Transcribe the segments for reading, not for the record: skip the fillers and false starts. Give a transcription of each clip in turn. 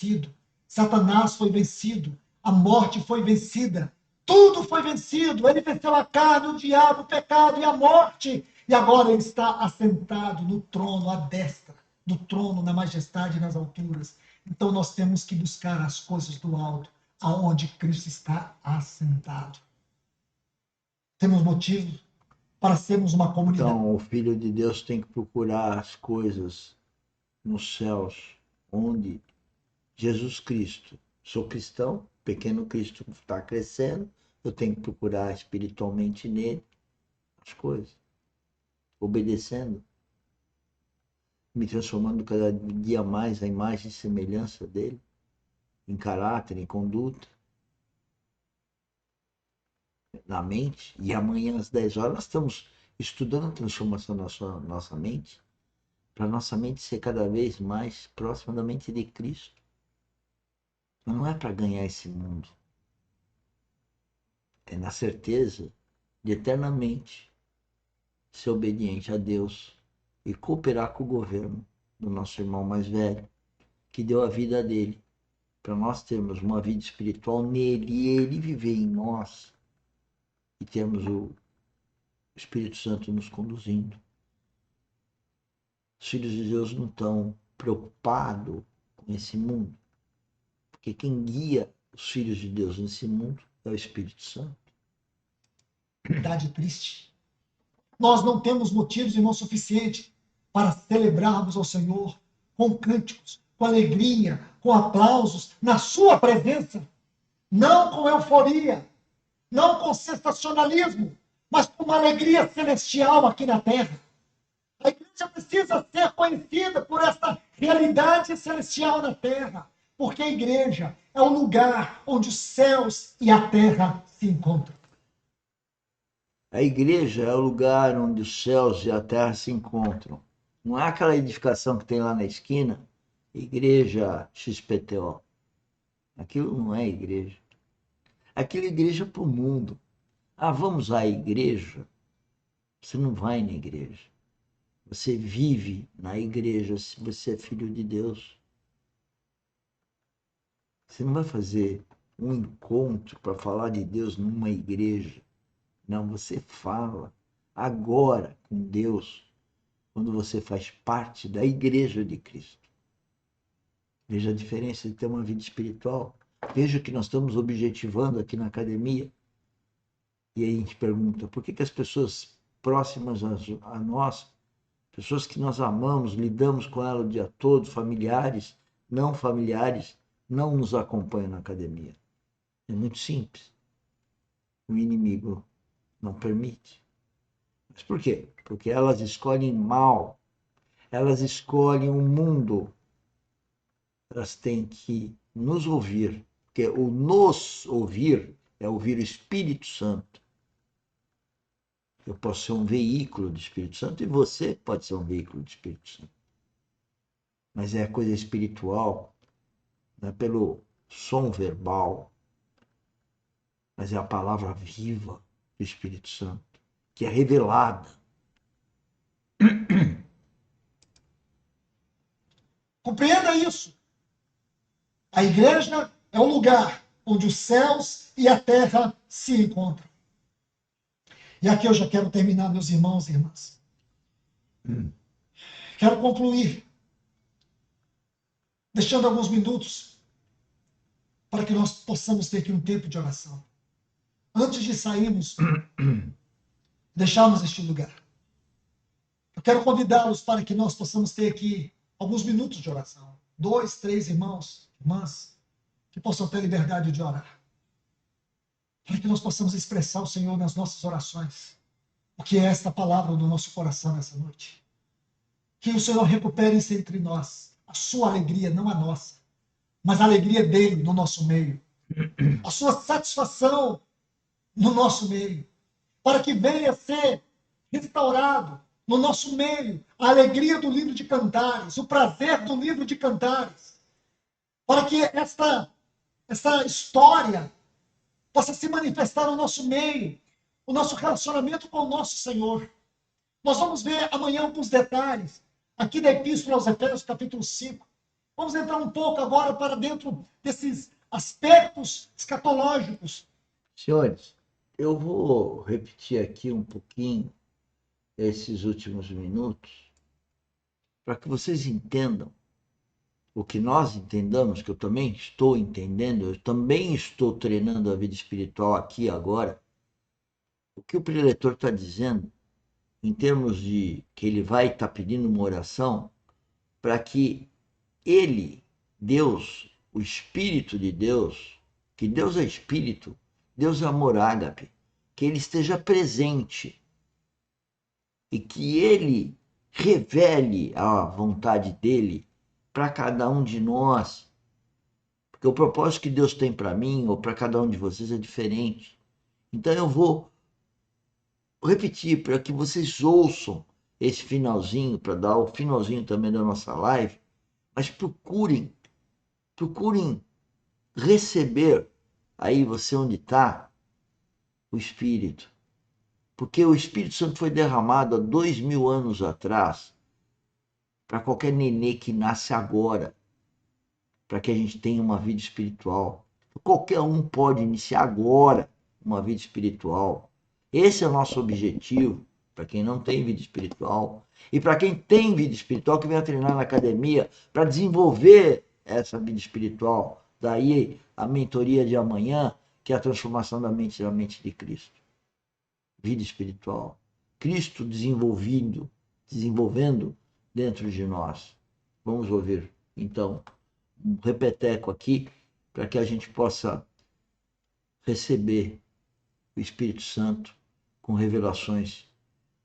vencido. Satanás foi vencido. A morte foi vencida. Tudo foi vencido. Ele venceu a carne, o diabo, o pecado e a morte. E agora ele está assentado no trono, à destra do trono, na majestade e nas alturas. Então nós temos que buscar as coisas do alto, aonde Cristo está assentado. Temos motivos para sermos uma comunidade. Então, o Filho de Deus tem que procurar as coisas nos céus, onde Jesus Cristo. Sou cristão, pequeno Cristo está crescendo, eu tenho que procurar espiritualmente nele as coisas, obedecendo, me transformando cada dia mais a imagem e semelhança dele, em caráter, em conduta, na mente. E amanhã às 10 horas nós estamos estudando a transformação da nossa mente, para nossa mente ser cada vez mais próxima da mente de Cristo. Não é para ganhar esse mundo. É na certeza de eternamente ser obediente a Deus e cooperar com o governo do nosso irmão mais velho, que deu a vida dele, para nós termos uma vida espiritual nele e ele viver em nós e termos o Espírito Santo nos conduzindo. Os filhos de Deus não estão preocupados com esse mundo, porque quem guia os filhos de Deus nesse mundo é o Espírito Santo. Verdade triste. Nós não temos motivos, irmão, suficiente para celebrarmos ao Senhor com cânticos, com alegria, com aplausos, na sua presença. Não com euforia, não com sensacionalismo, mas com uma alegria celestial aqui na terra. A igreja precisa ser conhecida por essa realidade celestial na terra, porque a igreja é o lugar onde os céus e a terra se encontram. A igreja é o lugar onde os céus e a terra se encontram. Não é aquela edificação que tem lá na esquina, igreja XPTO. Aquilo não é igreja. Aquilo é igreja para o mundo. Ah, vamos à igreja? Você não vai na igreja. Você vive na igreja se você é filho de Deus. Você não vai fazer um encontro para falar de Deus numa igreja. Não, você fala agora com Deus quando você faz parte da igreja de Cristo. Veja a diferença de ter uma vida espiritual. Veja o que nós estamos objetivando aqui na academia. E aí a gente pergunta, por que as pessoas próximas a nós, pessoas que nós amamos, lidamos com elas o dia todo, familiares, não nos acompanham na academia? É muito simples. O inimigo não permite. Mas por quê? Porque elas escolhem mal. Elas escolhem o mundo. Elas têm que nos ouvir. Porque o nos ouvir é ouvir o Espírito Santo. Eu posso ser um veículo do Espírito Santo e você pode ser um veículo do Espírito Santo. Mas é a coisa espiritual, não é pelo som verbal, mas é a palavra viva do Espírito Santo, que é revelada. Compreenda isso. A igreja é o lugar onde os céus e a terra se encontram. E aqui eu já quero terminar, meus irmãos e irmãs. Quero concluir, deixando alguns minutos para que nós possamos ter aqui um tempo de oração. Antes de sairmos, deixarmos este lugar. Eu quero convidá-los para que nós possamos ter aqui alguns minutos de oração. 2, 3 irmãos, irmãs, que possam ter liberdade de orar. Para que nós possamos expressar o Senhor nas nossas orações. O que é esta palavra no nosso coração nessa noite. Que o Senhor recupere isso entre nós. A sua alegria, não a nossa. Mas a alegria dele no nosso meio. A sua satisfação no nosso meio. Para que venha ser restaurado no nosso meio a alegria do livro de Cantares, o prazer do livro de Cantares. Para que essa história possa se manifestar no nosso meio, o nosso relacionamento com o nosso Senhor. Nós vamos ver amanhã alguns detalhes, aqui da Epístola aos Efésios, capítulo 5, Vamos entrar um pouco agora para dentro desses aspectos escatológicos. Senhores, eu vou repetir aqui um pouquinho esses últimos minutos para que vocês entendam o que nós entendamos, que eu também estou entendendo, eu também estou treinando a vida espiritual aqui agora. O que o preletor está dizendo, em termos de que ele vai estar pedindo uma oração para que ele, Deus, o Espírito de Deus, que Deus é Espírito, Deus é amor ágape, que ele esteja presente e que ele revele a vontade dele para cada um de nós. Porque o propósito que Deus tem para mim ou para cada um de vocês é diferente. Então eu vou repetir para que vocês ouçam esse finalzinho, para dar o finalzinho também da nossa live, mas procurem receber aí você onde está o Espírito. Porque o Espírito Santo foi derramado há 2000 anos atrás para qualquer nenê que nasce agora, para que a gente tenha uma vida espiritual. Qualquer um pode iniciar agora uma vida espiritual. Esse é o nosso objetivo, para quem não tem vida espiritual. E para quem tem vida espiritual, que venha treinar na academia para desenvolver essa vida espiritual. Daí a mentoria de amanhã, que é a transformação da mente de Cristo. Vida espiritual. Cristo desenvolvendo dentro de nós. Vamos ouvir, então, um repeteco aqui, para que a gente possa receber o Espírito Santo com revelações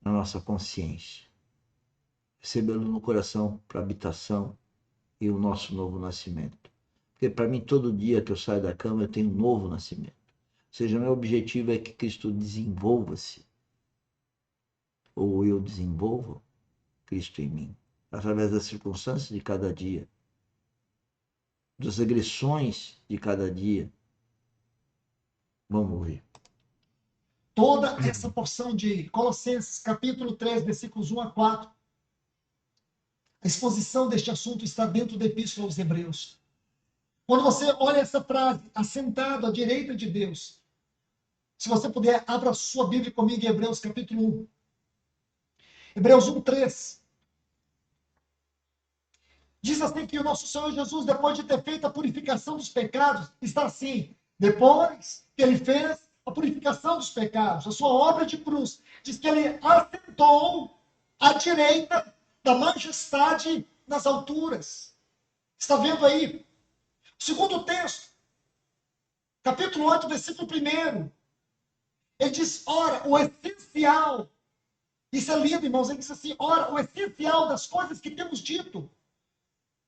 na nossa consciência. Recebê-lo no coração para habitação e o nosso novo nascimento. Porque para mim, todo dia que eu saio da cama, eu tenho um novo nascimento. Ou seja, meu objetivo é que Cristo desenvolva-se, ou eu desenvolva Cristo em mim, através das circunstâncias de cada dia, das agressões de cada dia. Vamos ouvir. Toda essa porção de Colossenses, capítulo 3, versículos 1 a 4, a exposição deste assunto está dentro da Epístola aos Hebreus. Quando você olha essa frase, assentado à direita de Deus, se você puder, abra sua Bíblia comigo em Hebreus, capítulo 1. Hebreus 1, 3. Diz assim que o nosso Senhor Jesus, depois de ter feito a purificação dos pecados, está assim, depois que ele fez a purificação dos pecados, a sua obra de cruz, diz que ele assentou à direita da majestade nas alturas. Está vendo aí? O segundo texto, capítulo 8, versículo 1. Ele diz, ora, o essencial, isso é lindo, irmãos, ele diz assim, ora, o essencial das coisas que temos dito.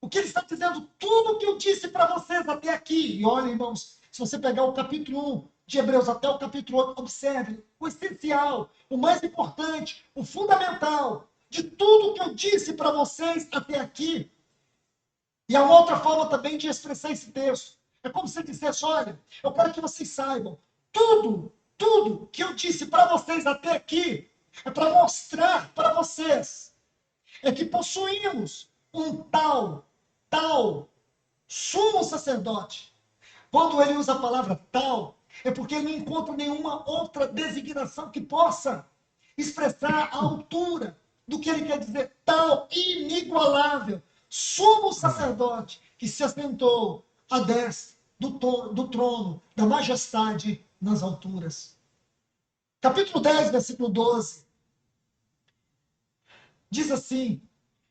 O que ele está dizendo? Tudo o que eu disse para vocês até aqui. E olha, irmãos, se você pegar o capítulo 1 de Hebreus até o capítulo 8, observe o essencial, o mais importante, o fundamental de tudo o que eu disse para vocês até aqui. E há uma outra forma também de expressar esse texto. É como se ele dissesse, olha, eu quero que vocês saibam, tudo que eu disse para vocês até aqui é para mostrar para vocês é que possuímos um tal sumo sacerdote. Quando ele usa a palavra tal, é porque ele não encontra nenhuma outra designação que possa expressar a altura do que ele quer dizer. Tal, inigualável, sumo sacerdote que se assentou à destra do trono da majestade nas alturas. Capítulo 10, versículo 12. Diz assim,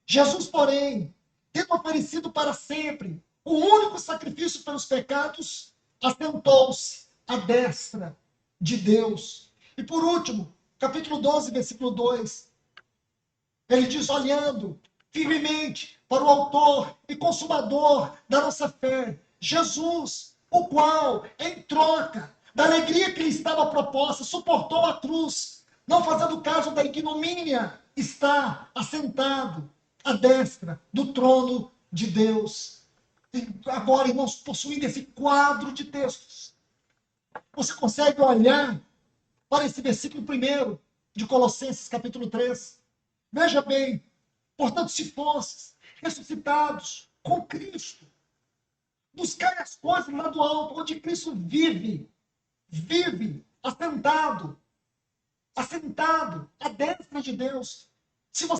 Jesus, porém, tendo oferecido para sempre o único sacrifício pelos pecados, assentou-se à destra de Deus. E por último, capítulo 12, versículo 2, ele diz, olhando firmemente para o autor e consumador da nossa fé, Jesus, o qual, em troca da alegria que lhe estava proposta, suportou a cruz, não fazendo caso da ignomínia, está assentado à destra do trono de Deus. E agora, irmãos, possuindo esse quadro de textos, você consegue olhar para esse versículo 1 de Colossenses, capítulo 3. Veja bem, portanto, se fosses ressuscitados com Cristo. Buscai as coisas lá do alto, onde Cristo vive, assentado, à destra de Deus. Se você